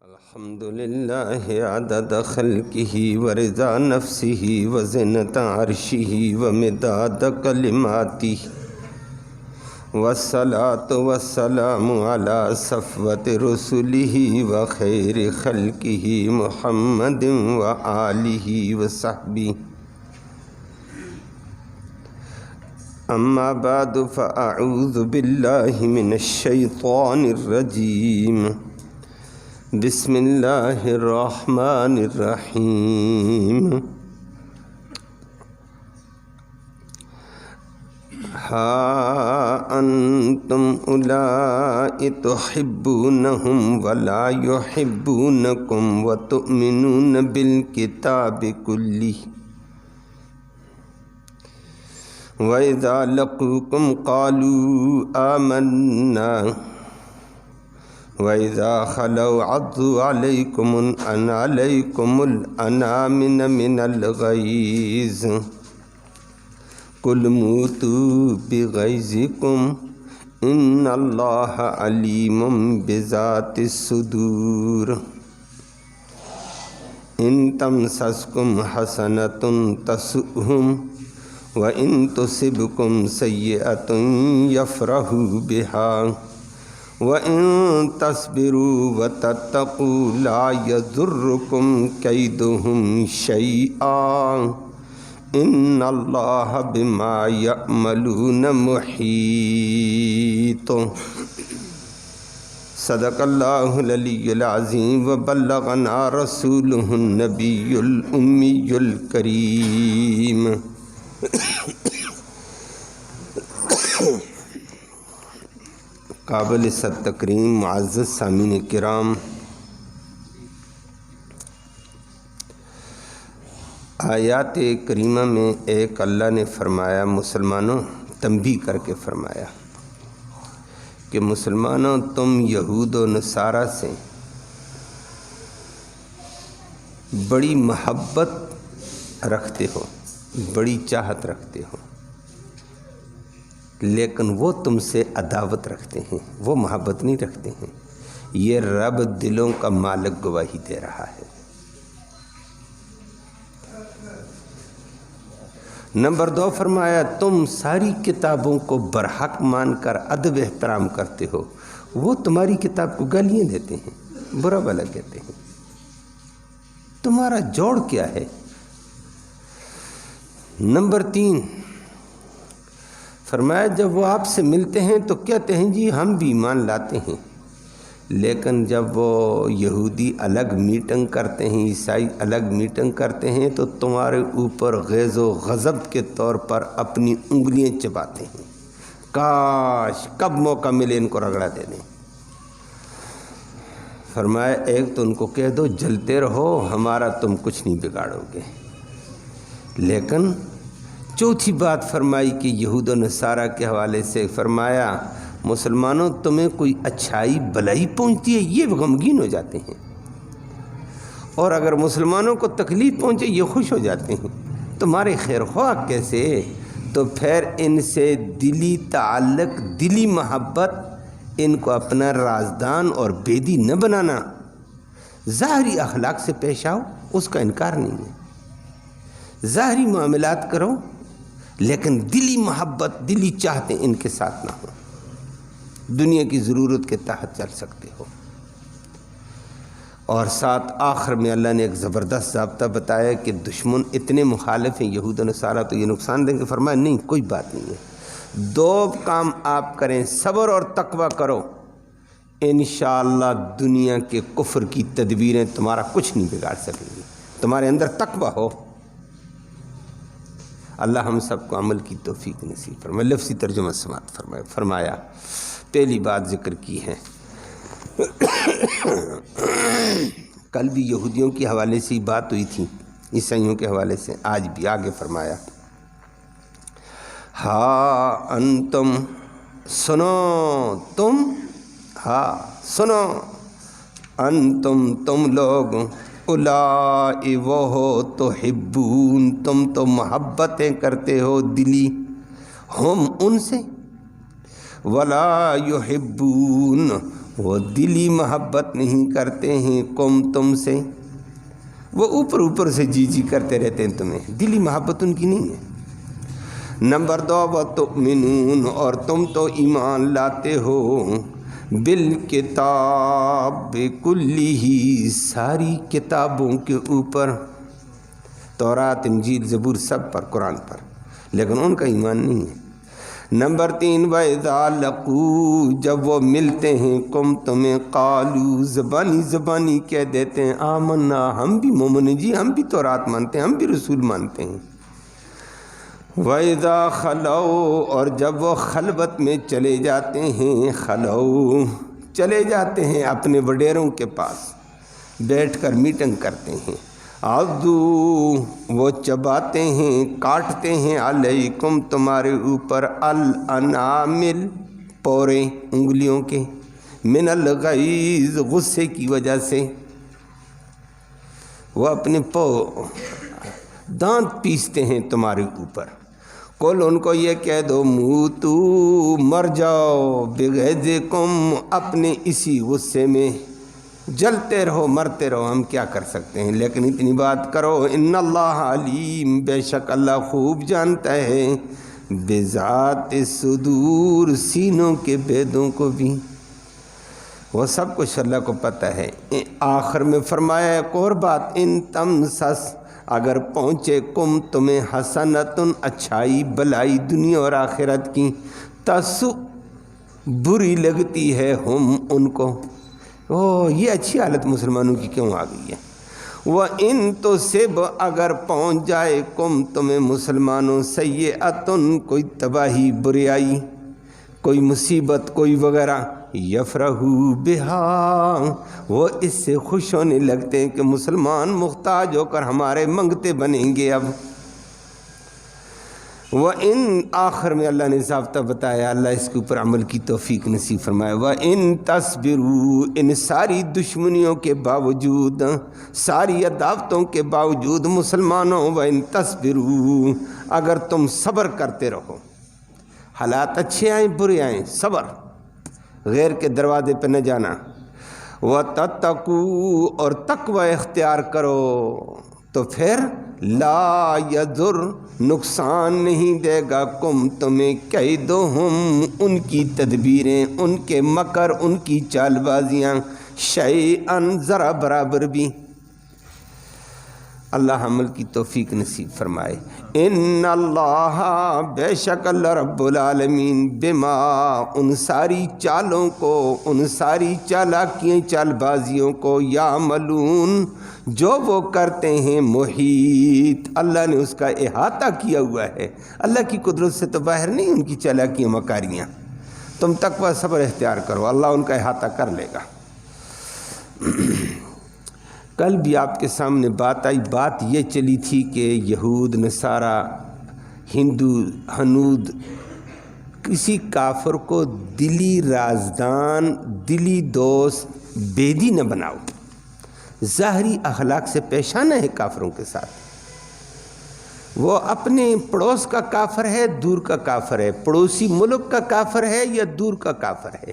الحمد للہ عدد خلقہ ورضا نفسہ وزنة عرشہ ومداد کلماتہ والصلاة والسلام علی صفوة رسلہ وخیر خلقہ محمد وآلہ وصحبہ اما بعد فاعوذ باللہ من الشیطان الرجیم بسم اللہ الرحمن الرحیم ہا انتم اولائی تحبونہم ولا یحبونکم وتؤمنون بالکتاب کلہ وَإِذَا لَقُوكُمْ قَالُوا آمَنَّا وَإِذَا خَلَوْا عَضُّوا عَلَيْكُمُ الْأَنَامِنَ مِنَ الْغَيْظِ قُلْ مُوتُوا بِغَيْظِكُمْ إِنَّ اللَّهَ عَلِيمٌ بِذَاتِ الصُّدُورِ إِن تَمْسَسْكُمْ حَسَنَةٌ تَسُؤْهُمْ وَإِن تُصِبْكُمْ سَيِّئَةٌ يَفْرَحُوا بِهَا وَإِن تَصْبِرُوا وَتَتَّقُوا لَا يَضُرُّكُمْ كَيْدُهُمْ شَيْئًا إِنَّ اللَّهَ بِمَا يَعْمَلُونَ مُحِيطٌ صدق اللہ العلی العظیم وبلغنا رسولہ النبی الأمی الکریم قابل صد تکریم معزز سامعین کرام، آیات کریمہ میں ایک اللہ نے فرمایا، مسلمانوں تنبیہ کر کے فرمایا کہ مسلمانوں تم یہود و نصارہ سے بڑی محبت رکھتے ہو، بڑی چاہت رکھتے ہو، لیکن وہ تم سے عداوت رکھتے ہیں، وہ محبت نہیں رکھتے ہیں۔ یہ رب دلوں کا مالک گواہی دے رہا ہے۔ نمبر 2 فرمایا تم ساری کتابوں کو برحق مان کر ادب احترام کرتے ہو، وہ تمہاری کتاب کو گالیاں دیتے ہیں، برا بھلا کہتے ہیں۔ تمہارا جوڑ کیا ہے؟ نمبر 3 فرمایا جب وہ آپ سے ملتے ہیں تو کہتے ہیں جی ہم بھی ایمان لاتے ہیں، لیکن جب وہ یہودی الگ میٹنگ کرتے ہیں، عیسائی الگ میٹنگ کرتے ہیں تو تمہارے اوپر غیظ و غضب کے طور پر اپنی انگلیاں چباتے ہیں، کاش کب موقع ملے ان کو رگڑا دے دیں۔ فرمایا ایک تو ان کو کہہ دو جلتے رہو، ہمارا تم کچھ نہیں بگاڑو گے، لیکن چوتھی بات فرمائی کہ یہود و نصارہ کے حوالے سے فرمایا مسلمانوں تمہیں کوئی اچھائی بلائی پہنچتی ہے یہ غمگین ہو جاتے ہیں، اور اگر مسلمانوں کو تکلیف پہنچے یہ خوش ہو جاتے ہیں، تمہارے خیر خواہ کیسے؟ تو پھر ان سے دلی تعلق، دلی محبت، ان کو اپنا رازدان اور بیدی نہ بنانا، ظاہری اخلاق سے پیش آؤ، اس کا انکار نہیں ہے، ظاہری معاملات کرو لیکن دلی محبت، دلی چاہتے ان کے ساتھ نہ ہو، دنیا کی ضرورت کے تحت چل سکتے ہو۔ اور ساتھ آخر میں اللہ نے ایک زبردست ضابطہ بتایا کہ دشمن اتنے مخالف ہیں یہود و نصارہ تو یہ نقصان دیں گے، فرمایا نہیں کوئی بات نہیں ہے، 2 کام آپ کریں، صبر اور تقوی کرو، انشاءاللہ دنیا کے کفر کی تدبیریں تمہارا کچھ نہیں بگاڑ سکیں گی، تمہارے اندر تقوی ہو۔ اللہ ہم سب کو عمل کی توفیق نصیب فرمائے۔ لفظی ترجمہ سماعت فرمایا پہلی بات ذکر کی ہے، کل بھی یہودیوں کے حوالے سے بات ہوئی تھی، عیسائیوں کے حوالے سے، آج بھی آگے فرمایا ہا انتم سنو تم، ہا سنو انتم تم لوگ، اولائی وہ ہو تحبون تم تو محبتیں کرتے ہو دلی، ہم ان سے، ولا یحبون وہ دلی محبت نہیں کرتے ہیں تم سے، وہ اوپر اوپر سے جی کرتے رہتے ہیں، تمہیں دلی محبت ان کی نہیں ہے۔ نمبر 2 وَتُؤْمِنُونَ، اور تم تو ایمان لاتے ہو بالکتاب کلہ، ساری کتابوں کے اوپر، تورات انجیل زبور سب پر، قرآن پر، لیکن ان کا ایمان نہیں ہے۔ نمبر 3 وَإِذَا لَقُوا، جب وہ ملتے ہیں تمہیں قالوا، زبانی کہہ دیتے ہیں آمنا، ہم بھی مومن ہیں جی، ہم بھی تورات مانتے ہیں، ہم بھی رسول مانتے ہیں۔ وَإِذَا خَلَوْا، اور جب وہ خلوت میں چلے جاتے ہیں، چلے جاتے ہیں اپنے وڈیروں کے پاس، بیٹھ کر میٹنگ کرتے ہیں، عَضُّوا، وہ چباتے ہیں، کاٹتے ہیں، علیکم، تمہارے اوپر، الانامل، پورے انگلیوں کے، من الغیظ، غصے کی وجہ سے، وہ اپنے دانت پیستے ہیں تمہارے اوپر۔ قل، ان کو یہ کہہ دو، موتو، مر جاؤ، بغیظکم، اپنے اسی غصے میں، جلتے رہو، مرتے رہو، ہم کیا کر سکتے ہیں، لیکن اتنی بات کرو، ان اللہ علیم، بے شک اللہ خوب جانتا ہے، بذات الصدور، سینوں کے بیدوں کو بھی، وہ سب کچھ اللہ کو پتہ ہے۔ آخر میں فرمایا ایک اور بات، ان تمسس، اگر پہنچے تمہیں حسنتن، اچھائی بلائی دنیا اور آخرت کی، تسو، بری لگتی ہے، ہم، ان کو، یہ اچھی حالت مسلمانوں کی کیوں آ گئی ہے۔ وَإِن تُصِبْ، اگر پہنچ جائے تمہیں مسلمانوں، سیئۃ، کوئی تباہی، بریائی، کوئی مصیبت، کوئی وغیرہ، یفرحوا بہا، وہ اس سے خوش ہونے لگتے ہیں کہ مسلمان محتاج ہو کر ہمارے منگتے بنیں گے اب۔ وَإِن، آخر میں اللہ نے ضابطہ بتایا، اللہ اس کے اوپر عمل کی توفیق نصیب فرمائے۔ وَإِن تَصْبِرُوا، ان ساری دشمنیوں کے باوجود، ساری عداوتوں کے باوجود مسلمانوں، وَإِن تَصْبِرُوا، اگر تم صبر کرتے رہو، حالات اچھے آئیں برے آئیں، صبر، غیر کے دروازے پہ نہ جانا، وَتَتَّقُوا، اور تقوی اختیار کرو، تو پھر لا یضر، نقصان نہیں دے گا تمہیں، کیدہم، ان کی تدبیریں، ان کے مکر، ان کی چال بازیاں، شیئن، ذرا برابر بھی۔ اللہ عمل کی توفیق نصیب فرمائے۔ ان اللہ، بے شک اللہ رب العالمین، بما، ان ساری چالوں کو، ان ساری چالاکیاں، چال بازیوں کو، یعملون، جو وہ کرتے ہیں، محیط، اللہ نے اس کا احاطہ کیا ہوا ہے، اللہ کی قدرت سے تو باہر نہیں ان کی چالاکیاں مکاریاں۔ تم تقوی صبر اختیار کرو، اللہ ان کا احاطہ کر لے گا۔ کل بھی آپ کے سامنے بات آئی، بات یہ چلی تھی کہ یہود، نصارہ، ہندو، ہنود، کسی کافر کو دلی رازدان، دلی دوست، بیدی نہ بناؤ، ظاہری اخلاق سے پیش آنا ہے کافروں کے ساتھ۔ وہ اپنے پڑوس کا کافر ہے، دور کا کافر ہے، پڑوسی ملک کا کافر ہے یا دور کا کافر ہے،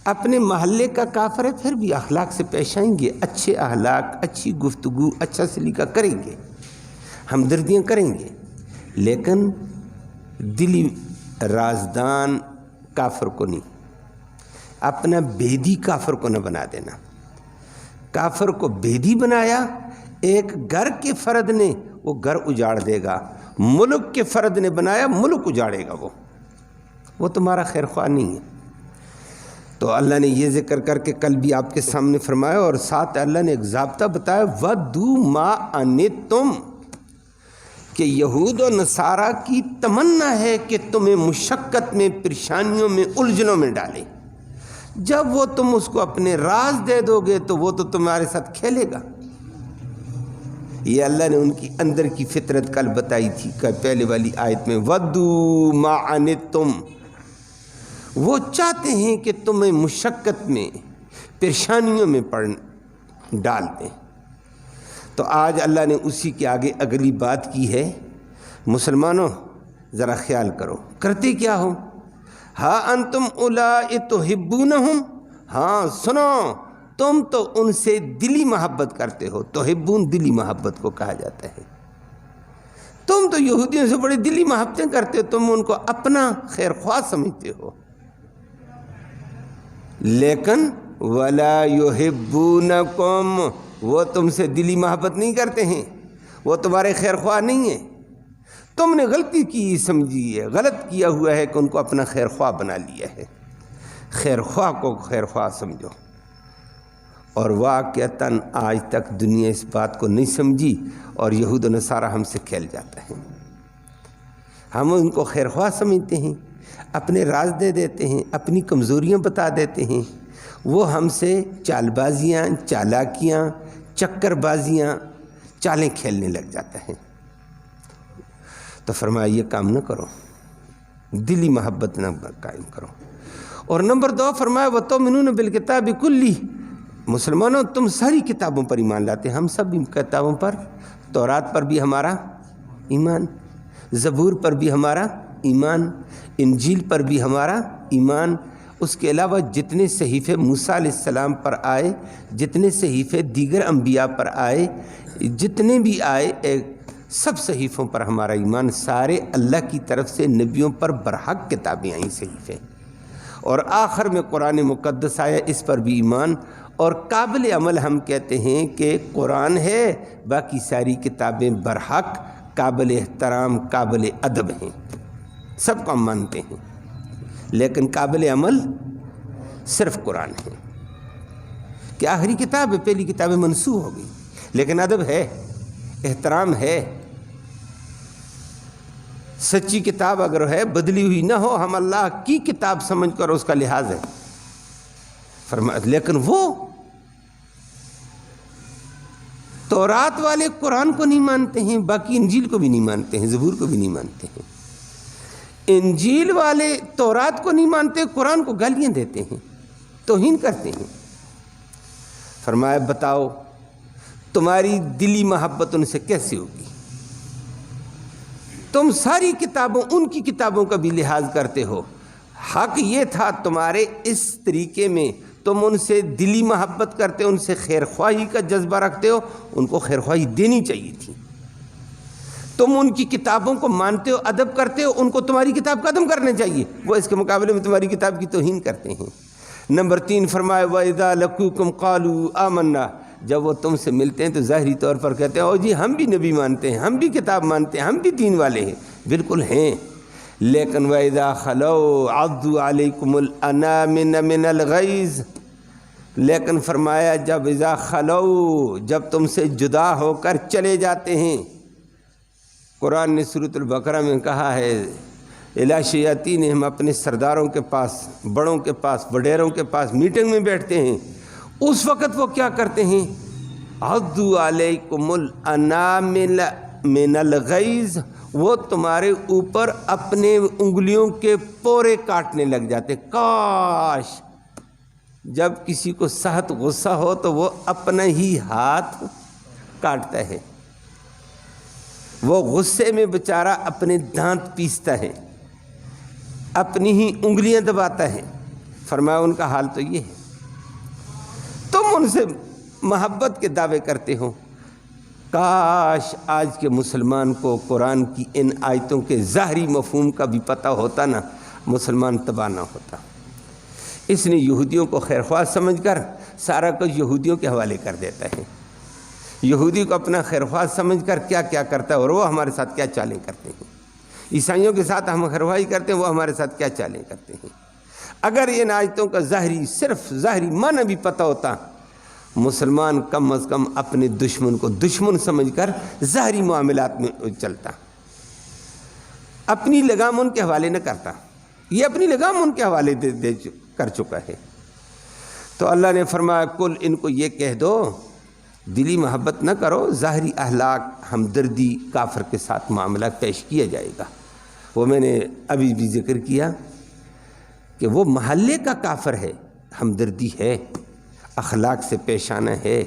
اپنے محلے کا کافر ہے، پھر بھی اخلاق سے پیش آئیں گے، اچھے اخلاق، اچھی گفتگو، اچھا سلیقہ کریں گے، ہمدردیاں کریں گے، لیکن دلی رازدان کافر کو نہیں، اپنا بیدی کافر کو نہ بنا دینا۔ کافر کو بیدی بنایا ایک گھر کے فرد نے، وہ گھر اجاڑ دے گا، ملک کے فرد نے بنایا، ملک اجاڑے گا، وہ تمہارا خیر خواہ نہیں ہے۔ تو اللہ نے یہ ذکر کر کے کل بھی آپ کے سامنے فرمایا، اور ساتھ اللہ نے ایک ضابطہ بتایا، وَدُّوا مَا عَنِتُّمْ، کہ یہود و نصارہ کی تمنا ہے کہ تمہیں مشقت میں، پریشانیوں میں، الجھنوں میں ڈالے، جب وہ تم اس کو اپنے راز دے دو گے تو وہ تو تمہارے ساتھ کھیلے گا۔ یہ اللہ نے ان کی اندر کی فطرت کل بتائی تھی کہ پہلے والی آیت میں، وَدُّوا مَا عَنِتُّمْ، وہ چاہتے ہیں کہ تمہیں مشقت میں، پریشانیوں میں ڈال دیں۔ تو آج اللہ نے اسی کے آگے اگلی بات کی ہے، مسلمانوں ذرا خیال کرو، کرتے کیا ہو؟ ہا انتم اولائی تحبونہم، ہاں سنو، تم تو ان سے دلی محبت کرتے ہو، تحبون دلی محبت کو کہا جاتا ہے۔ تم تو یہودیوں سے بڑی دلی محبتیں کرتے ہو، تم ان کو اپنا خیر خواہ سمجھتے ہو، لیکن وَلَا يُحِبُّونَكُمْ، وہ تم سے دلی محبت نہیں کرتے ہیں، وہ تمہارے خیر خواہ نہیں ہیں۔ تم نے غلطی کی سمجھی ہے، غلط کیا ہوا ہے کہ ان کو اپنا خیر خواہ بنا لیا ہے۔ خیر خواہ کو خیر خواہ سمجھو۔ اور واقعتاً آج تک دنیا اس بات کو نہیں سمجھی، اور یہود و نصارہ ہم سے کھیل جاتا ہے۔ ہم ان کو خیر خواہ سمجھتے ہیں، اپنے راز دے دیتے ہیں، اپنی کمزوریاں بتا دیتے ہیں، وہ ہم سے چال بازیاں، چالاکیاں، چکر بازیاں، چالیں کھیلنے لگ جاتا ہے۔ تو فرمایا یہ کام نہ کرو، دلی محبت نہ قائم کرو۔ اور نمبر 2 فرمایا وَتُؤْمِنُونَ بِالْكِتَابِ كُلِّهِ، مسلمانوں تم ساری کتابوں پر ایمان لاتے ہیں، ہم سب کتابوں پر، تورات پر بھی ہمارا ایمان، زبور پر بھی ہمارا ایمان، انجیل پر بھی ہمارا ایمان، اس کے علاوہ جتنے صحیفے موسیٰ علیہ السلام پر آئے، جتنے صحیفے دیگر انبیاء پر آئے، جتنے بھی آئے، سب صحیفوں پر ہمارا ایمان، سارے اللہ کی طرف سے نبیوں پر برحق کتابیں آئیں صحیفے، اور آخر میں قرآن مقدس آیا، اس پر بھی ایمان۔ اور قابل عمل ہم کہتے ہیں کہ قرآن ہے، باقی ساری کتابیں برحق، قابل احترام، قابل ادب ہیں، سب کو ہم مانتے ہیں، لیکن قابل عمل صرف قرآن ہے کہ آخری کتاب ہے، پہلی کتابیں منسوخ ہو گئی، لیکن ادب ہے، احترام ہے۔ سچی کتاب اگر ہے، بدلی ہوئی نہ ہو، ہم اللہ کی کتاب سمجھ کر اس کا لحاظ ہے فرمایا۔ لیکن وہ تورات والے قرآن کو نہیں مانتے ہیں، باقی انجیل کو بھی نہیں مانتے ہیں، زبور کو بھی نہیں مانتے ہیں۔ انجیل والے تورات کو نہیں مانتے، قرآن کو گالیاں دیتے ہیں، توہین کرتے ہیں۔ فرمایا بتاؤ تمہاری دلی محبت ان سے کیسے ہوگی؟ تم ساری کتابوں، ان کی کتابوں کا بھی لحاظ کرتے ہو۔ حق یہ تھا تمہارے اس طریقے میں، تم ان سے دلی محبت کرتے ہو، ان سے خیر خواہی کا جذبہ رکھتے ہو، ان کو خیر خواہی دینی چاہیے تھی۔ تم ان کی کتابوں کو مانتے ہو، ادب کرتے ہو، ان کو تمہاری کتاب کا ادب کرنا چاہیے، وہ اس کے مقابلے میں تمہاری کتاب کی توہین کرتے ہیں۔ نمبر 3 فرمایا وَإِذَا لَقُوكُمْ قَالُوا آمَنَّا، جب وہ تم سے ملتے ہیں تو ظاہری طور پر کہتے ہیں او جی ہم بھی نبی مانتے ہیں، ہم بھی کتاب مانتے ہیں، ہم بھی دین والے ہیں، بالکل ہیں، لیکن وَإِذَا خَلَوْا عَضُّوا عَلَيْكُمُ الْأَنَامِنَ مِنَ الْغَيْظِ، لیکن فرمایا جب اذا خلو، جب تم سے جدا ہو کر چلے جاتے ہیں۔ قرآن نے سورۃ البقرہ میں کہا ہے الی شیاطینہم، اپنے سرداروں کے پاس، بڑوں کے پاس، وڈیروں کے پاس میٹنگ میں بیٹھتے ہیں، اس وقت وہ کیا کرتے ہیں؟ عضوا علیکم الانامل من الغیظ، وہ تمہارے اوپر اپنے انگلیوں کے پورے کاٹنے لگ جاتے۔ کاش جب کسی کو سخت غصہ ہو تو وہ اپنا ہی ہاتھ کاٹتا ہے، وہ غصے میں بیچارہ اپنے دانت پیستا ہے، اپنی ہی انگلیاں دباتا ہے۔ فرمایا ان کا حال تو یہ ہے۔ تم ان سے محبت کے دعوے کرتے ہو، کاش آج کے مسلمان کو قرآن کی ان آیتوں کے ظاہری مفہوم کا بھی پتہ ہوتا نا، مسلمان تباہ نہ ہوتا۔ اس نے یہودیوں کو خیر خواہ سمجھ کر سارا کچھ یہودیوں کے حوالے کر دیتا ہے، یہودی کو اپنا خیر خواہ سمجھ کر کیا کیا کرتا ہے، اور وہ ہمارے ساتھ کیا چالیں کرتے ہیں۔ عیسائیوں کے ساتھ ہم خیر خواہی کرتے ہیں، وہ ہمارے ساتھ کیا چالیں کرتے ہیں۔ اگر ان آیتوں کا صرف ظاہری معنی بھی پتہ ہوتا، مسلمان کم از کم اپنے دشمن کو دشمن سمجھ کر ظاہری معاملات میں چلتا، اپنی لگام ان کے حوالے نہ کرتا۔ یہ اپنی لگام ان کے حوالے کر چکا ہے۔ تو اللہ نے فرمایا کل ان کو یہ کہہ دو دلی محبت نہ کرو، ظاہری اخلاق ہمدردی کافر کے ساتھ معاملہ پیش کیا جائے گا۔ وہ میں نے ابھی بھی ذکر کیا کہ وہ محلے کا کافر ہے، ہمدردی ہے، اخلاق سے پیش آنا ہے،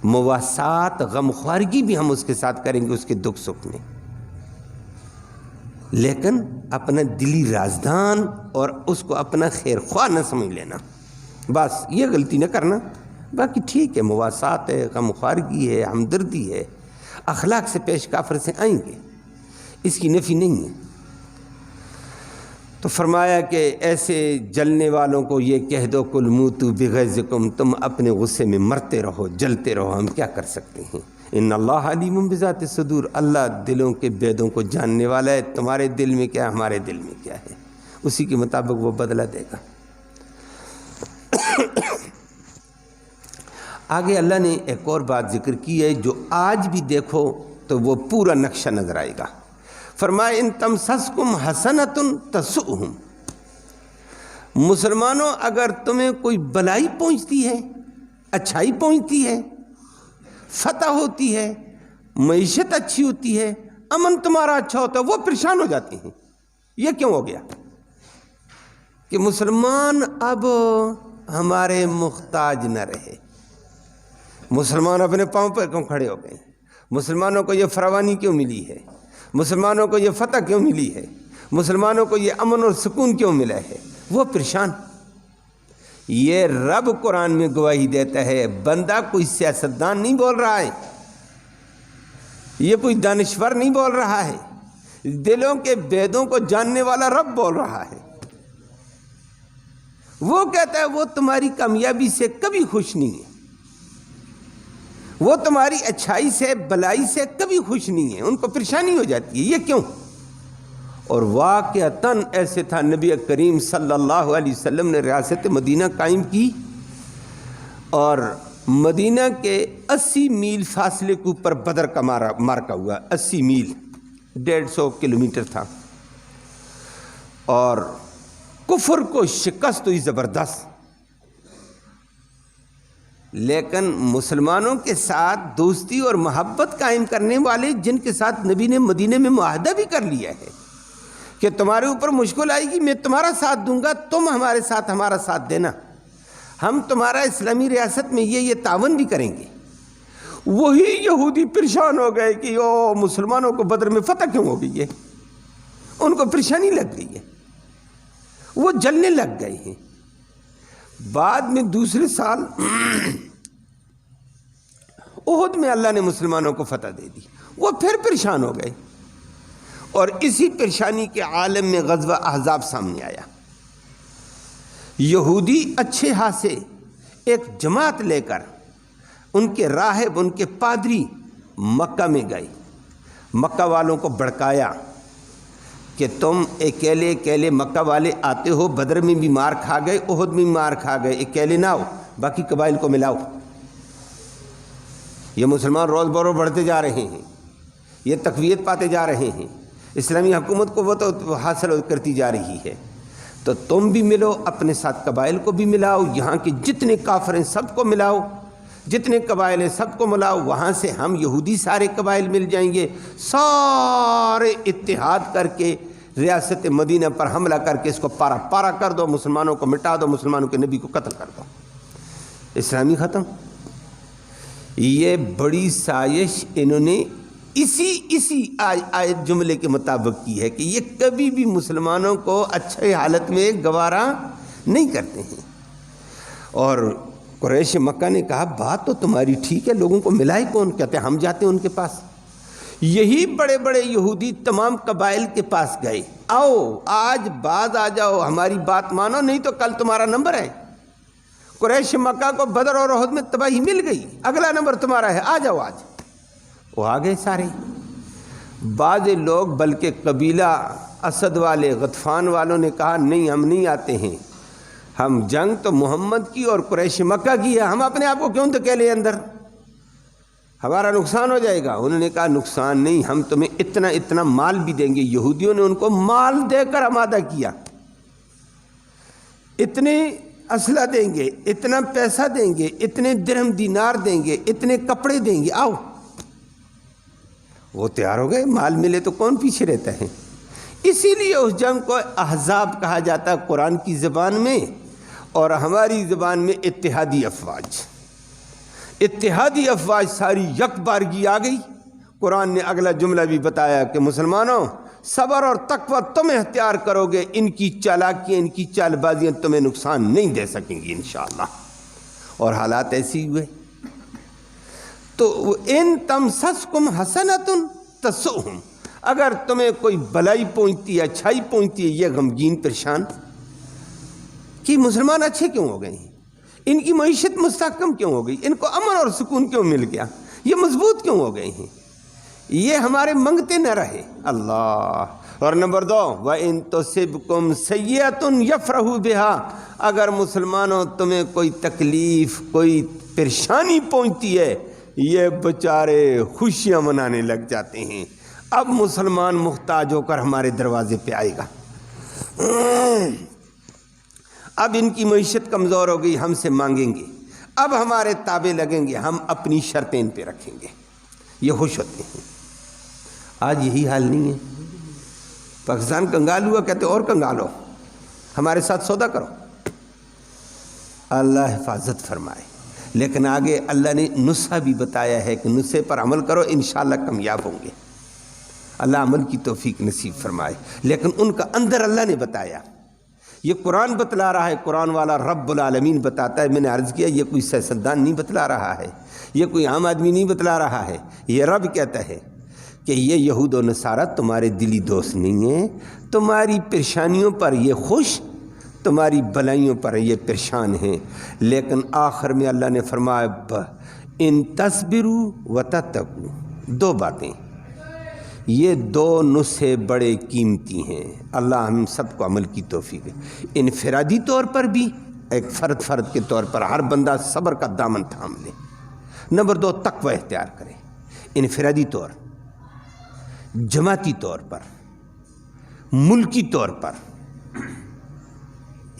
مواسات، غمخوارگی بھی ہم اس کے ساتھ کریں گے اس کے دکھ سکھ میں، لیکن اپنا دلی رازدان اور اس کو اپنا خیر خواہ نہ سمجھ لینا۔ بس یہ غلطی نہ کرنا، باقی ٹھیک ہے، مواسات ہے، غم خوارگی ہے، ہمدردی ہے، اخلاق سے پیش کافر سے آئیں گے، اس کی نفی نہیں ہے۔ تو فرمایا کہ ایسے جلنے والوں کو یہ کہہ دو کل موتوا بغیظکم، تم اپنے غصے میں مرتے رہو، جلتے رہو، ہم کیا کر سکتے ہیں۔ ان اللہ علیم بذات الصدور، اللہ دلوں کے بیدوں کو جاننے والا ہے، تمہارے دل میں کیا ہے، ہمارے دل میں کیا ہے، اسی کے مطابق وہ بدلہ دے گا۔ آگے اللہ نے ایک اور بات ذکر کی ہے جو آج بھی دیکھو تو وہ پورا نقشہ نظر آئے گا۔ فرمائے ان تمسسکم حسنۃ تسؤہم، مسلمانوں اگر تمہیں کوئی بلائی پہنچتی ہے، اچھائی پہنچتی ہے، فتح ہوتی ہے، معیشت اچھی ہوتی ہے، امن تمہارا اچھا ہوتا ہے، وہ پریشان ہو جاتے ہیں۔ یہ کیوں ہو گیا کہ مسلمان اب ہمارے محتاج نہ رہے، مسلمان اپنے پاؤں پر کیوں کھڑے ہو گئے، مسلمانوں کو یہ فراوانی کیوں ملی ہے، مسلمانوں کو یہ فتح کیوں ملی ہے، مسلمانوں کو یہ امن اور سکون کیوں ملا ہے، وہ پریشان۔ یہ رب قرآن میں گواہی دیتا ہے، بندہ کوئی سیاستدان نہیں بول رہا ہے، یہ کوئی دانشور نہیں بول رہا ہے، دلوں کے بیدوں کو جاننے والا رب بول رہا ہے۔ وہ کہتا ہے وہ تمہاری کامیابی سے کبھی خوش نہیں ہے، وہ تمہاری اچھائی سے بلائی سے کبھی خوش نہیں ہے، ان کو پریشانی ہو جاتی ہے۔ یہ کیوں؟ اور واقعتاً ایسے تھا، نبی کریم صلی اللہ علیہ وسلم نے ریاست مدینہ قائم کی اور مدینہ کے 80 میل فاصلے کے اوپر بدر کا مارکا ہوا، 80 میل 150 کلومیٹر تھا، اور کفر کو شکست ہوئی زبردست۔ لیکن مسلمانوں کے ساتھ دوستی اور محبت قائم کرنے والے، جن کے ساتھ نبی نے مدینے میں معاہدہ بھی کر لیا ہے کہ تمہارے اوپر مشکل آئے گی میں تمہارا ساتھ دوں گا، تم ہمارے ساتھ ہمارا ساتھ دینا، ہم تمہارا اسلامی ریاست میں یہ تعاون بھی کریں گے، وہی یہودی پریشان ہو گئے کہ او مسلمانوں کو بدر میں فتح کیوں ہو گئی ہے، ان کو پریشانی لگ گئی ہے، وہ جلنے لگ گئے ہیں۔ بعد میں دوسرے سال احد میں اللہ نے مسلمانوں کو فتح دے دی، وہ پھر پریشان ہو گئے، اور اسی پریشانی کے عالم میں غزوہ احزاب سامنے آیا۔ یہودی اچھے ہاتھ سے ایک جماعت لے کر، ان کے راہب، ان کے پادری مکہ میں گئے، مکہ والوں کو بھڑکایا کہ تم اکیلے مکہ والے آتے ہو، بدر میں بھی مار کھا گئے، احد میں بھی مار کھا گئے، اکیلے نہ ہو، باقی قبائل کو ملاؤ۔ یہ مسلمان روز بروز بڑھتے جا رہے ہیں، یہ تقویت پاتے جا رہے ہیں، اسلامی حکومت کو وہ تو حاصل کرتی جا رہی ہے، تو تم بھی ملو، اپنے ساتھ قبائل کو بھی ملاؤ، یہاں کے جتنے کافر ہیں سب کو ملاؤ، جتنے قبائل ہیں سب کو ملاؤ، وہاں سے ہم یہودی سارے قبائل مل جائیں گے، سارے اتحاد کر کے ریاست مدینہ پر حملہ کر کے اس کو پارا پارا کر دو، مسلمانوں کو مٹا دو، مسلمانوں کے نبی کو قتل کر دو، اسلامی ختم۔ یہ بڑی سازش انہوں نے اسی آیت جملے کے مطابق کی ہے کہ یہ کبھی بھی مسلمانوں کو اچھے حالت میں گوارا نہیں کرتے ہیں۔ اور قریش مکہ نے کہا بات تو تمہاری ٹھیک ہے، لوگوں کو ملائے کون؟ کہتے ہیں ہم جاتے ہیں ان کے پاس۔ یہی بڑے بڑے یہودی تمام قبائل کے پاس گئے، آؤ آج باز آ جاؤ، ہماری بات مانو، نہیں تو کل تمہارا نمبر ہے۔ قریش مکہ کو بدر اور احد میں تباہی مل گئی، اگلا نمبر تمہارا ہے، آ جاؤ آج۔ وہ آ گئے سارے، بعض لوگ بلکہ قبیلہ اسد والے، غطفان والوں نے کہا نہیں ہم نہیں آتے ہیں، ہم جنگ تو محمد کی اور قریش مکہ کی ہے، ہم اپنے آپ کو کیوں دھکیلیں اندر، ہمارا نقصان ہو جائے گا۔ انہوں نے کہا نقصان نہیں، ہم تمہیں اتنا مال بھی دیں گے۔ یہودیوں نے ان کو مال دے کر آمادہ کیا، اتنے اسلحہ دیں گے، اتنا پیسہ دیں گے، اتنے درہم دینار دیں گے، اتنے کپڑے دیں گے، آؤ۔ وہ تیار ہو گئے، مال ملے تو کون پیچھے رہتا ہے۔ اسی لیے اس جنگ کو احزاب کہا جاتا ہے قرآن کی زبان میں، اور ہماری زبان میں اتحادی افواج۔ اتحادی افواج ساری یک بارگی آ گئی۔ قرآن نے اگلا جملہ بھی بتایا کہ مسلمانوں صبر اور تقوی تم اختیار کرو گے، ان کی چالاکیاں، ان کی چال بازیاں تمہیں نقصان نہیں دے سکیں گی انشاءاللہ۔ اور حالات ایسی ہوئے۔ تو ان تمسسکم حسنۃ تسؤہم، اگر تمہیں کوئی بلائی پہنچتی ہے، اچھائی پہنچتی ہے، یہ غمگین پریشان کہ مسلمان اچھے کیوں ہو گئے ہیں، ان کی معیشت مستحکم کیوں ہو گئی، ان کو امن اور سکون کیوں مل گیا، یہ مضبوط کیوں ہو گئے ہیں، یہ ہمارے منگتے نہ رہے اللہ۔ اور نمبر 2، وَإِن تُصِبْكُمْ سَيِّئَةٌ يَفْرَحُوا بِهَا، اگر مسلمانوں تمہیں کوئی تکلیف، کوئی پریشانی پہنچتی ہے، یہ بیچارے خوشیاں منانے لگ جاتے ہیں۔ اب مسلمان محتاج ہو کر ہمارے دروازے پہ آئے گا، اب ان کی معیشت کمزور ہو گئی، ہم سے مانگیں گے، اب ہمارے تابع لگیں گے، ہم اپنی شرطیں ان پہ رکھیں گے، یہ خوش ہوتے ہیں۔ آج یہی حال نہیں ہے۔ پاکستان کنگال ہوا، کہتے اور کنگال ہو، ہمارے ساتھ سودا کرو۔ اللہ حفاظت فرمائے۔ لیکن آگے اللہ نے نسخہ بھی بتایا ہے کہ نسخے پر عمل کرو، انشاءاللہ کامیاب ہوں گے۔ اللہ عمل کی توفیق نصیب فرمائے۔ لیکن ان کا اندر اللہ نے بتایا، یہ قرآن بتلا رہا ہے، قرآن والا رب العالمین بتاتا ہے۔ میں نے عرض کیا یہ کوئی سیاستدان نہیں بتلا رہا ہے، یہ کوئی عام آدمی نہیں بتلا رہا ہے، یہ رب کہتا ہے کہ یہ یہود و نصارہ تمہارے دلی دوست نہیں ہیں، تمہاری پریشانیوں پر یہ خوش، تمہاری بلائیوں پر یہ پریشان ہیں۔ لیکن آخر میں اللہ نے فرمایا ان تصبروا وتتقوا، 2 باتیں، یہ 2 نسخے بڑے قیمتی ہیں۔ اللہ ہم سب کو عمل کی توفیق ہے۔ انفرادی طور پر بھی، ایک فرد کے طور پر ہر بندہ صبر کا دامن تھام لے۔ نمبر 2، تقوی اختیار کرے، انفرادی طور، جماعتی طور پر، ملکی طور پر۔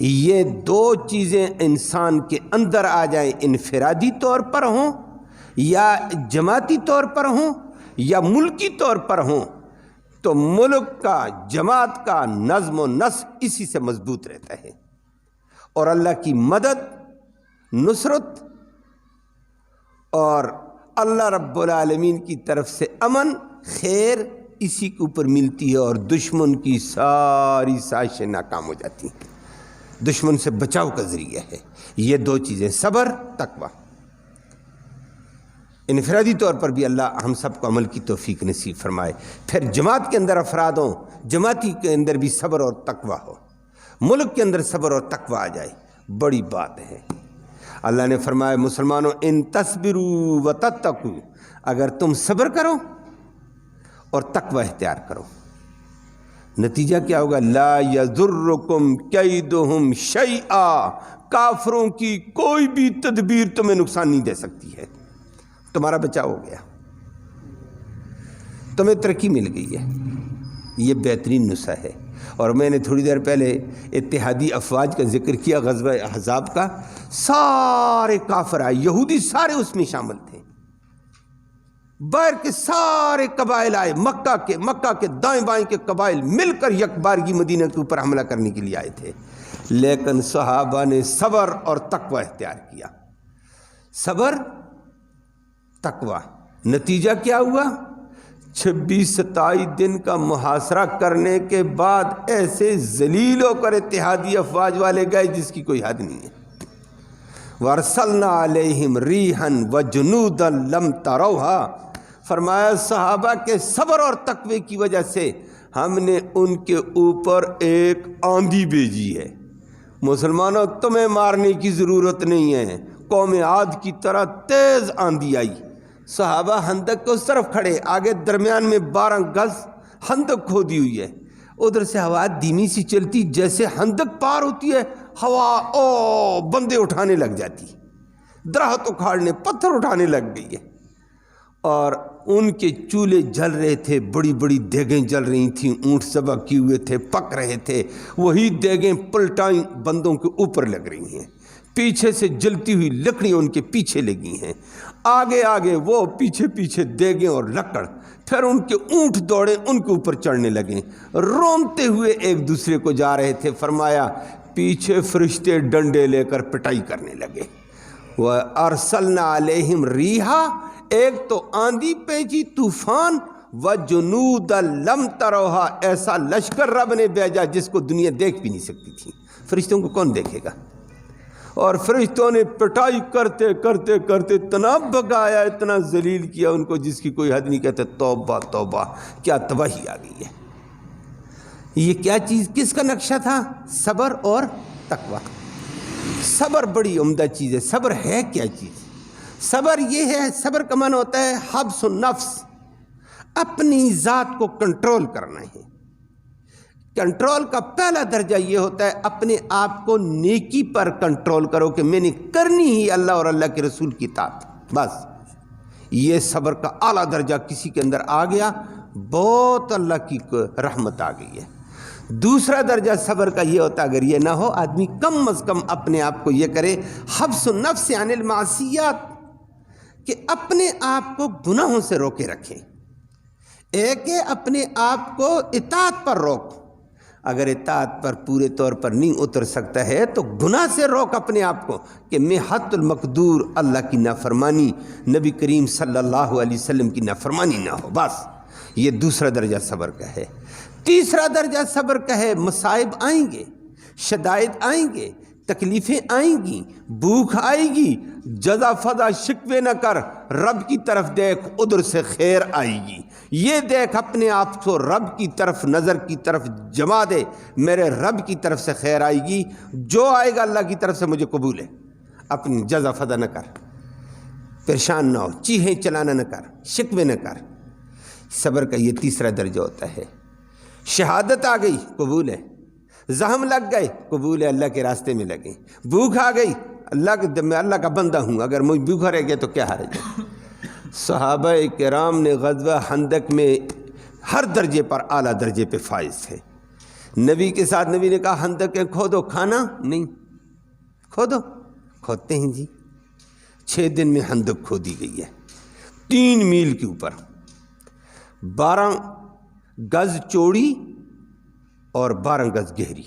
یہ 2 چیزیں انسان کے اندر آ جائیں، انفرادی طور پر ہوں یا جماعتی طور پر ہوں یا ملکی طور پر ہوں، تو ملک کا، جماعت کا نظم و نسق اسی سے مضبوط رہتا ہے، اور اللہ کی مدد، نصرت اور اللہ رب العالمین کی طرف سے امن، خیر اسی کے اوپر ملتی ہے، اور دشمن کی ساری سازشیں ناکام ہو جاتی ہیں، دشمن سے بچاؤ کا ذریعہ ہے یہ 2 چیزیں، صبر، تقوی۔ انفرادی طور پر بھی اللہ ہم سب کو عمل کی توفیق نصیب فرمائے۔ پھر جماعت کے اندر افراد ہوں، جماعتی کے اندر بھی صبر اور تقوی ہو، ملک کے اندر صبر اور تقوی آ جائے، بڑی بات ہے۔ اللہ نے فرمایا مسلمانوں ان تصبروا وتتقوا، اگر تم صبر کرو اور تقوی اختیار کرو، نتیجہ کیا ہوگا؟ لا یضرکم کیدہم شیئا، کافروں کی کوئی بھی تدبیر تمہیں نقصان نہیں دے سکتی ہے، تمہارا بچاؤ ہو گیا، تمہیں ترقی مل گئی ہے۔ یہ بہترین نسخہ ہے۔ اور میں نے تھوڑی دیر پہلے اتحادی افواج کا ذکر کیا، غزوہ احزاب کا، سارے کافر آئے، یہودی سارے اس میں شامل تھے، باہر کے سارے قبائل آئے، مکہ کے دائیں بائیں کے قبائل مل کر یک بارگی مدینہ کے اوپر حملہ کرنے کے لیے آئے تھے، لیکن صحابہ نے صبر اور تقوی اختیار کیا، صبر، تقوی۔ نتیجہ کیا ہوا؟ 26-27 دن کا محاصرہ کرنے کے بعد ایسے ذلیل ہو کر اتحادی افواج والے گئے جس کی کوئی حد نہیں ہے۔ وَأَرْسَلْنَا عَلَيْهِمْ رِيحًا وَجُنُودًا لَمْ تَرَوْهَا، فرمایا صحابہ کے صبر اور تقوی کی وجہ سے ہم نے ان کے اوپر ایک آندھی بھیجی ہے۔ مسلمانوں تمہیں مارنے کی ضرورت نہیں ہے، قوم عاد کی طرح تیز آندھی آئی، صحابہ خندق کے اس طرف کھڑے، آگے درمیان میں 12 گز خندق کھودی ہوئی ہے، ادھر سے ہوا دھیمی سی چلتی، جیسے خندق پار ہوتی ہے ہوا بندے اٹھانے لگ جاتی، درخت اکھاڑنے، پتھر اٹھانے لگ گئی ہے، اور ان کے چولہے جل رہے تھے، بڑی بڑی دیگیں جل رہی تھیں، اونٹ ذبح کیے ہوئے تھے، پک رہے تھے، وہی دیگیں پلٹائیں بندوں کے اوپر لگ رہی ہیں، پیچھے سے جلتی ہوئی لکڑیاں ان کے پیچھے لگی ہیں، آگے آگے وہ، پیچھے پیچھے دیگیں اور لکڑ، پھر ان کے اونٹ دوڑے ان کے اوپر چڑھنے لگے، رومتے ہوئے ایک دوسرے کو جا رہے تھے، فرمایا پیچھے فرشتے ڈنڈے لے کر پٹائی کرنے لگے۔ وَأَرْسَلْنَا عَلَيْهِمْ رِيحًا، ایک تو آندھی پیچی، طوفان، وجنود لم تروہا، ایسا لشکر رب نے بھیجا جس کو دنیا دیکھ بھی نہیں سکتی تھی۔ فرشتوں کو کون دیکھے گا؟ اور فرشتوں نے پٹائی کرتے کرتے کرتے اتنا بگایا، اتنا ذلیل کیا ان کو جس کی کوئی حد نہیں۔ کہتے توبہ توبہ، کیا تباہی آ گئی ہے۔ یہ کیا چیز، کس کا نقشہ تھا؟ صبر اور تقویٰ۔ صبر بڑی عمدہ چیز ہے۔ صبر ہے کیا چیز؟ صبر یہ ہے، صبر کا معنی ہوتا ہے حبس النفس، اپنی ذات کو کنٹرول کرنا ہے۔ کنٹرول کا پہلا درجہ یہ ہوتا ہے اپنے آپ کو نیکی پر کنٹرول کرو کہ میں نے کرنی ہی اللہ اور اللہ کے رسول کی اطاعت، بس۔ یہ صبر کا اعلیٰ درجہ کسی کے اندر آ گیا، بہت اللہ کی رحمت آ گئی ہے۔ دوسرا درجہ صبر کا یہ ہوتا ہے اگر یہ نہ ہو، آدمی کم از کم اپنے آپ کو یہ کرے حبس النفس عن المعصیات، کہ اپنے آپ کو گناہوں سے روکے رکھیں۔ ایک ہے اپنے آپ کو اطاعت پر روک، اگر اطاعت پر پورے طور پر نہیں اتر سکتا ہے تو گناہ سے روک اپنے آپ کو کہ میں حد المقدور اللہ کی نافرمانی، نبی کریم صلی اللہ علیہ وسلم کی نافرمانی نہ ہو، بس۔ یہ دوسرا درجہ صبر کا ہے۔ تیسرا درجہ صبر کا ہے مصائب آئیں گے، شدائد آئیں گے، تکلیفیں آئیں گی، بھوک آئے گی، جزا فضا شکوے نہ کر، رب کی طرف دیکھ، ادھر سے خیر آئے گی۔ یہ دیکھ اپنے آپ کو رب کی طرف، نظر کی طرف جما دے، میرے رب کی طرف سے خیر آئے گی، جو آئے گا اللہ کی طرف سے مجھے قبول ہے۔ اپنی جزا فضا نہ کر، پریشان نہ ہو، چیخیں چلانا نہ کر، شکوے نہ کر۔ صبر کا یہ تیسرا درجہ ہوتا ہے۔ شہادت آ گئی، قبول ہے۔ زخم لگ گئے، قبول ہے، اللہ کے راستے میں لگے۔ بھوک آ گئی، میں اللہ کا بندہ ہوں، اگر مجھ بھوکا رہ گیا تو کیا حرج ہے۔ صحابہ کرام نے غزوہ خندق میں ہر درجے پر اعلیٰ درجے پہ فائز تھے۔ نبی کے ساتھ نبی نے کہا خندقیں کھودو، کھانا نہیں، کھودو، کھودتے ہیں جی۔ 6 دن میں خندق کھودی گئی ہے، 3 میل کے اوپر، 12 گز چوڑی اور 12 گز گہری۔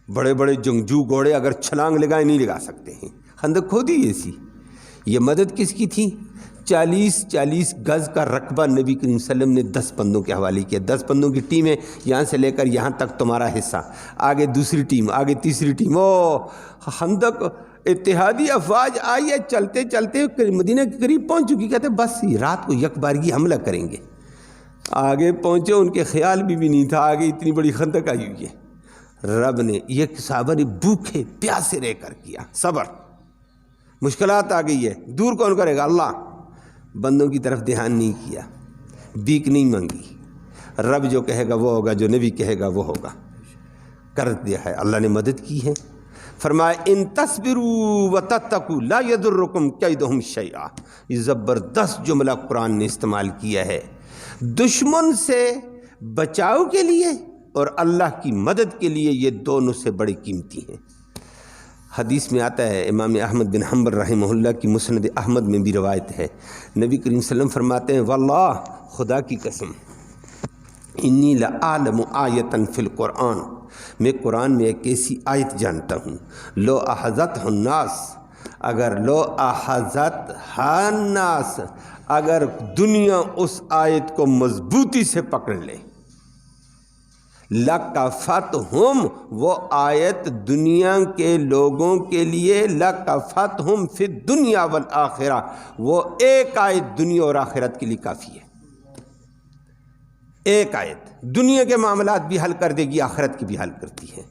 بڑے بڑے جنگجو گھوڑے اگر چھلانگ لگائیں نہیں لگا سکتے ہیں۔ خندق کھودی ایسی۔ یہ مدد کس کی تھی؟ 40 گز کا رقبہ نبی کریم صلی اللہ علیہ وسلم نے 10 بندوں کے حوالے کیا۔ 10 بندوں کی ٹیم ہے، یہاں سے لے کر یہاں تک تمہارا حصہ، آگے دوسری ٹیم، آگے تیسری ٹیم۔ خندق اتحادی افواج آئی ہے، چلتے چلتے مدینہ کے قریب پہنچ چکی، کہتے بس رات کو یک بارگی حملہ کریں گے۔ آگے پہنچے، ان کے خیال بھی نہیں تھا آگے اتنی بڑی خندق آئی ہوئی ہے۔ رب نے یہ صحابہ نے بھوکے پیاسے رہ کر کیا صبر۔ مشکلات آ گئی ہے، دور کون کرے گا؟ اللہ۔ بندوں کی طرف دھیان نہیں کیا، بھیک نہیں مانگی، رب جو کہے گا وہ ہوگا، جو نبی کہے گا وہ ہوگا، کر دیا ہے۔ اللہ نے مدد کی ہے۔ فرمایا ان تصبروا وتتقوا لا یضرکم کیدہم شیئا۔ یہ زبردست جملہ قرآن نے استعمال کیا ہے، دشمن سے بچاؤ کے لیے اور اللہ کی مدد کے لیے، یہ دونوں سے بڑی قیمتی ہیں۔ حدیث میں آتا ہے، امام احمد بن حنبل رحمہ اللہ کی مسند احمد میں بھی روایت ہے، نبی کریم صلی اللہ علیہ وسلم فرماتے ہیں واللہ، خدا کی قسم، انی لأعلم آیۃ فی القرآن، میں قرآن میں ایک ایسی آیت جانتا ہوں، لو احظتہ الناس، اگر لو احظتہ الناس، اگر دنیا اس آیت کو مضبوطی سے پکڑ لے، لَکَفَتْهُمْ، وہ آیت دنیا کے لوگوں کے لیے، لَکَفَتْهُمْ فِی الدُّنْیَا وَالْآخِرَةِ، وہ ایک آیت دنیا اور آخرت کے لیے کافی ہے۔ ایک آیت دنیا کے معاملات بھی حل کر دے گی، آخرت کی بھی حل کرتی ہے۔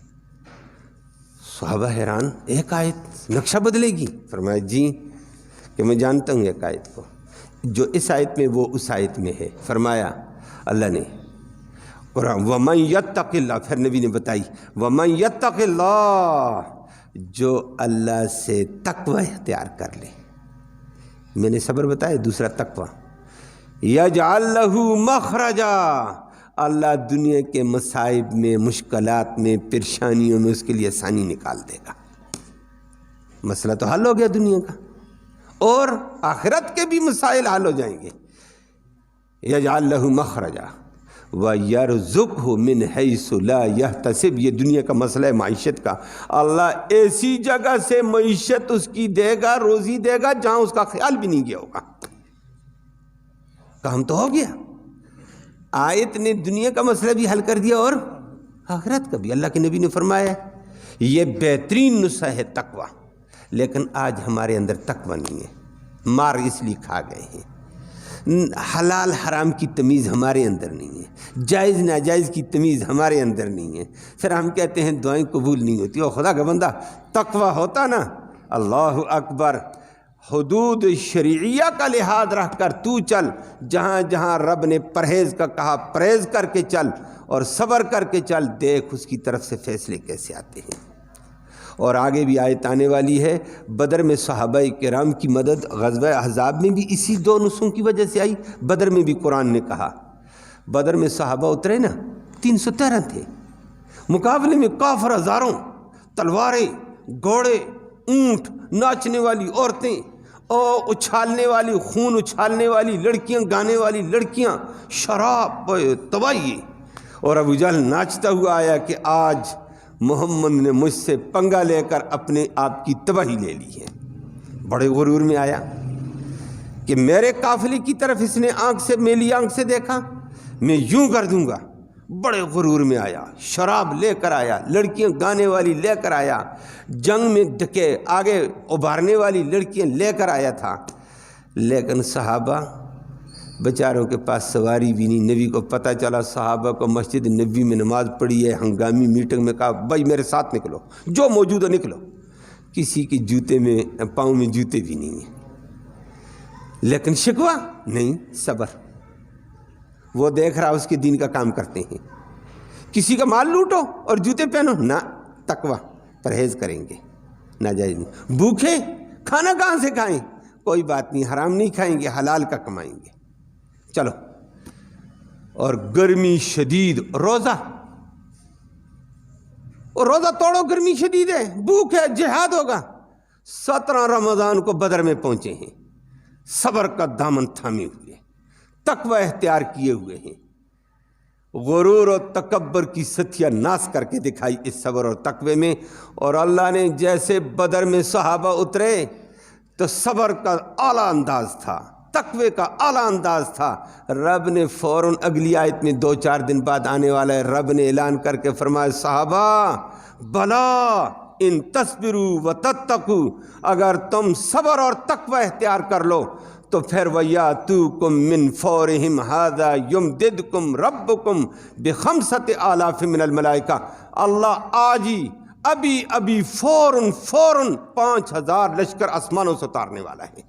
صحابہ حیران، ایک آیت نقشہ بدلے گی؟ فرمایا جی، کہ میں جانتا ہوں ایک آیت کو، جو اس آیت میں وہ اس آیت میں ہے۔ فرمایا اللہ نے قرآن وَمَن يَتَّقِ اللَّهَ، پھر نبی نے بتائی وَمَن يَتَّقِ اللَّهَ، جو اللہ سے تقوی اختیار کر لے۔ میں نے صبر بتایا، دوسرا تقوی۔ يَجْعَلْ لَهُ مَخْرَجًا، اللہ دنیا کے مصائب میں، مشکلات میں، پریشانیوں میں اس کے لیے آسانی نکال دے گا۔ مسئلہ تو حل ہو گیا دنیا کا، اور آخرت کے بھی مسائل حل ہو جائیں گے۔ يَجْعَلْ لَهُ مَخْرَجًا وَيَرْزُقْهُ مِنْ حَيْثُ لَا يَحْتَسِبُ، یہ دنیا کا مسئلہ ہے معیشت کا، اللہ ایسی جگہ سے معیشت اس کی دے گا، روزی دے گا جہاں اس کا خیال بھی نہیں گیا ہوگا۔ کام تو ہو گیا، آیت نے دنیا کا مسئلہ بھی حل کر دیا اور آخرت کا بھی۔ اللہ کے نبی نے فرمایا یہ بہترین نسخہ ہے تقوی، لیکن آج ہمارے اندر تقوی نہیں ہے، مار اس لیے کھا گئے ہیں۔ حلال حرام کی تمیز ہمارے اندر نہیں ہے، جائز ناجائز کی تمیز ہمارے اندر نہیں ہے، پھر ہم کہتے ہیں دعائیں قبول نہیں ہوتی۔ اور خدا کا بندہ تقوی ہوتا نا، اللہ اکبر، حدود شرعیہ کا لحاظ رکھ کر تو چل، جہاں جہاں رب نے پرہیز کا کہا پرہیز کر کے چل اور صبر کر کے چل، دیکھ اس کی طرف سے فیصلے کیسے آتے ہیں۔ اور آگے بھی آیت آنے والی ہے، بدر میں صحابہ کرام کی مدد غزوہ احزاب میں بھی اسی دو نسخوں کی وجہ سے آئی۔ بدر میں بھی قرآن نے کہا، بدر میں صحابہ اترے نا 313 تھے، مقابلے میں کافر ہزاروں، تلواریں، گھوڑے، اونٹ، ناچنے والی عورتیں، اور اچھالنے والی، خون اچھالنے والی لڑکیاں، گانے والی لڑکیاں، شراب، تباہی۔ اور ابو جہل ناچتا ہوا آیا کہ آج محمد نے مجھ سے پنگا لے کر اپنے آپ کی تباہی لے لی ہے۔ بڑے غرور میں آیا کہ میرے قافلے کی طرف اس نے میری آنکھ سے دیکھا، میں یوں کر دوں گا۔ بڑے غرور میں آیا، شراب لے کر آیا، لڑکیاں گانے والی لے کر آیا، جنگ میں ڈھکے آگے ابھارنے والی لڑکیاں لے کر آیا تھا۔ لیکن صحابہ بیچاروں کے پاس سواری بھی نہیں۔ نبی کو پتہ چلا، صحابہ کو مسجد نبی میں نماز پڑھی ہے، ہنگامی میٹنگ میں کہا بھائی میرے ساتھ نکلو، جو موجود ہے نکلو۔ کسی کے جوتے میں پاؤں میں جوتے بھی نہیں ہیں، لیکن شکوہ نہیں، صبر۔ وہ دیکھ رہا اس کے دین کا کام کرتے ہیں۔ کسی کا مال لوٹو اور جوتے پہنو، نہ، تقوی، پرہیز کریں گے، ناجائز نہیں۔ بھوکے کھانا کہاں سے کھائیں؟ کوئی بات نہیں، حرام نہیں کھائیں گے، حلال کا کمائیں گے، چلو۔ اور گرمی شدید، روزہ توڑو، گرمی شدید ہے، بھوک ہے، جہاد ہوگا۔ 17 رمضان کو بدر میں پہنچے ہیں، صبر کا دامن تھامے ہوئے، تقوی اختیار کیے ہوئے ہیں۔ غرور اور تکبر کی ستیہ ناس کر کے دکھائی اس صبر اور تقوی میں۔ اور اللہ نے جیسے بدر میں صحابہ اترے تو صبر کا اعلیٰ انداز تھا، تقوی کا اعلیٰ انداز تھا۔ رب نے فوراً اگلی آیت میں 2-4 دن بعد آنے والا ہے، رب نے اعلان کر کے فرمایا صحابہ بلا ان تصبروا وتتقوا، اگر تم صبر اور تقوی اختیار کر لو تو پھر وَيَأْتُوكُم مِّن فَوْرِهِمْ هَٰذَا يُمْدِدْكُمْ رَبُّكُمْ بِخَمْسَةِ آلَافٍ مِّنَ الْمَلَائِكَةِ، اللہ آج ہی ابھی فوراً 5000 لشکر آسمانوں سے اتارنے والا ہے۔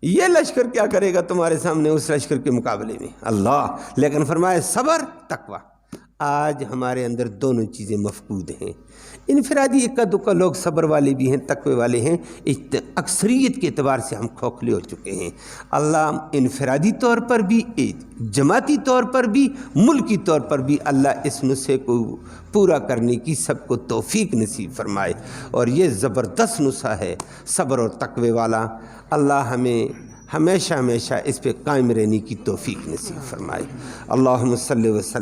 یہ لشکر کیا کرے گا تمہارے سامنے اس لشکر کے مقابلے میں؟ اللہ، لیکن فرمائے صبر تقوی۔ آج ہمارے اندر دونوں چیزیں مفقود ہیں۔ انفرادی اکا دکا لوگ صبر والے بھی ہیں، تقوی والے ہیں، اکثریت کے اعتبار سے ہم کھوکھلے ہو چکے ہیں۔ اللہ انفرادی طور پر بھی، جماعتی طور پر بھی، ملکی طور پر بھی اللہ اس نسخے کو پورا کرنے کی سب کو توفیق نصیب فرمائے۔ اور یہ زبردست نسخہ ہے صبر اور تقوی والا۔ اللہ ہمیں ہمیشہ اس پہ قائم رہنے کی توفیق نصیب فرمائے۔ اللہم صلی وسلم